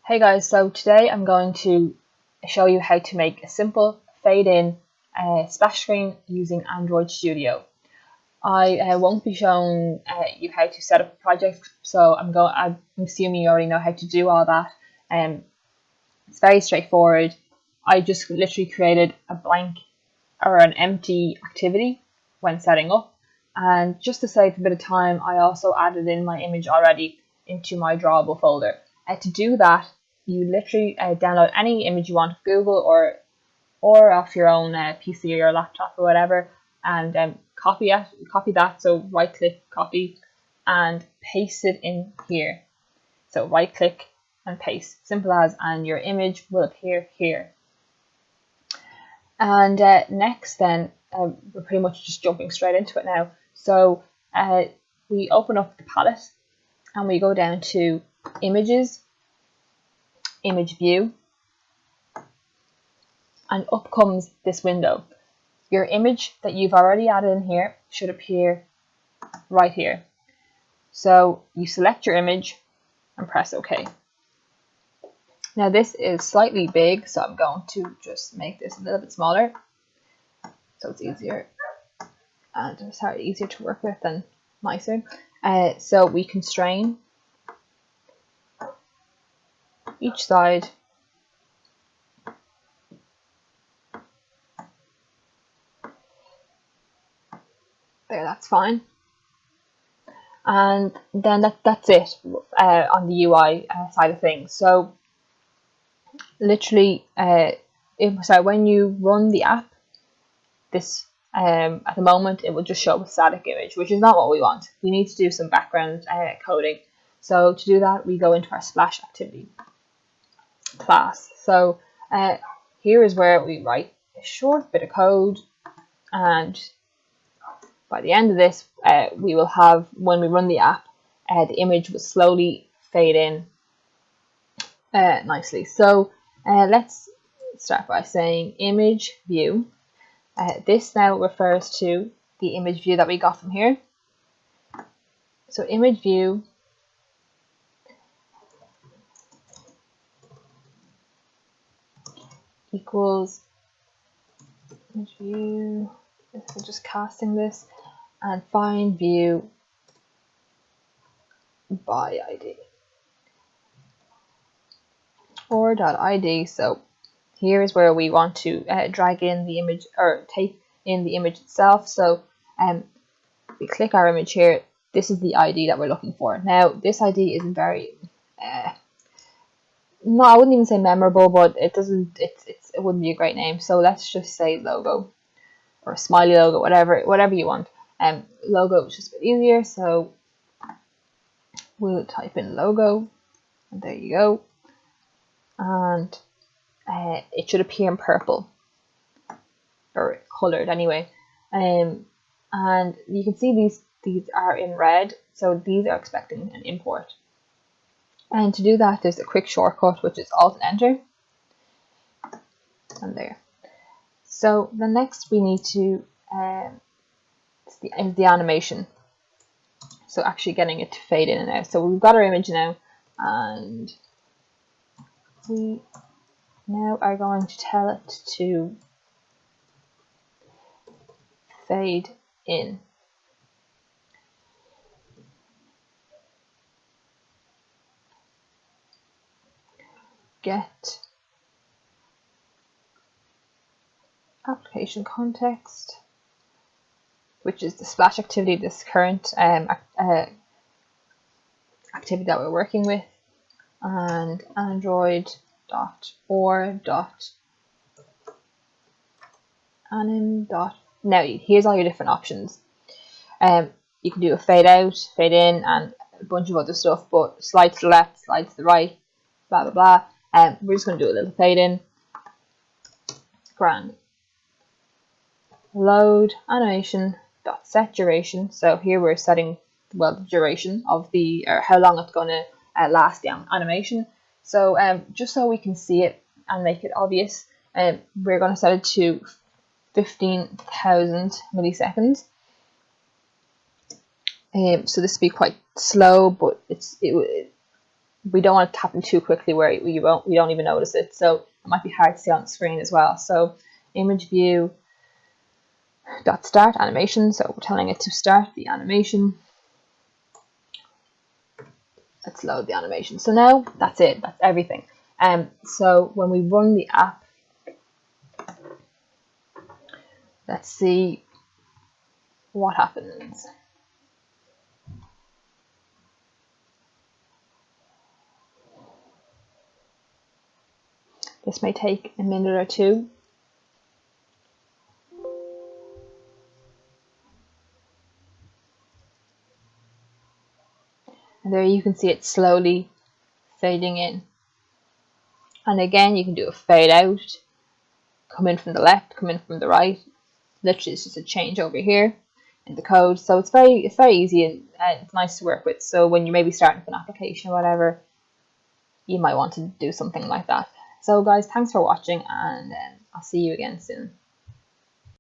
Hey guys, so today I'm going to show you how to make a simple fade-in splash screen using Android Studio. I won't be showing you how to set up a project, so I'm assuming you already know how to do all that. It's very straightforward. I just literally created a blank or an empty activity when setting up, and just to save a bit of time, I also added in my image already into my drawable folder. To do that, you literally download any image you want of Google or off your own PC or your laptop or whatever, and copy that. So right click, copy, and paste it in here. So right click and paste, simple as, and your image will appear here. And next then, we're pretty much just jumping straight into it now. So we open up the palette and we go down to images, image view, and up comes this window. Your image that you've already added in here should appear right here. So you select your image and press OK. Now this is slightly big, so I'm going to just make this a little bit smaller so it's easier and easier to work with and nicer. So we constrain each side there, that's fine. And then that's it on the UI side of things. So literally, when you run the app, this at the moment it will just show a static image, which is not what we want. We need to do some background coding. So to do that, we go into our Splash activity class. So here is where we write a short bit of code, and by the end of this, we will have, when we run the app, the image will slowly fade in nicely. So let's start by saying image view. This now refers to the image view that we got from here. So image view equals image view. We're just casting this, and find view by ID or .id. So here is where we want to drag in the image or take in the image itself. So we click our image here. This is the ID that we're looking for. Now this ID isn't very no, I wouldn't even say memorable, but it wouldn't be a great name. So let's just say logo or smiley logo, whatever you want. Logo is just a bit easier, so we'll type in logo, and there you go. And it should appear in purple, or colored anyway. And you can see these are in red, so these are expecting an import. And to do that, there's a quick shortcut, which is Alt and Enter, and there. So the next we need to is the animation. So actually getting it to fade in and out. So we've got our image now, and we now are going to tell it to fade in. Get application context, which is the Splash activity, this current activity that we're working with, and Android anim. Now here's all your different options. You can do a fade out, fade in, and a bunch of other stuff, but slide to the left, slide to the right, blah blah blah. We're just going to do a little fade in. Grand. Load animation dot set duration. So here we're setting the duration of the, or how long it's going to last the animation. So just so we can see it and make it obvious, we're going to set it to 15,000 milliseconds. So this will be quite slow, but we don't want to tap them too quickly where we don't even notice it. So it might be hard to see on the screen as well. So image view dot start animation. So we're telling it to start the animation. Let's load the animation. So now that's it. That's everything. So when we run the app, let's see what happens. This may take a minute or two. And there you can see it slowly fading in. And again, you can do a fade out, come in from the left, come in from the right. Literally, it's just a change over here in the code. So it's very easy and it's nice to work with. So when you may be starting up an application or whatever, you might want to do something like that. So guys, thanks for watching, and I'll see you again soon.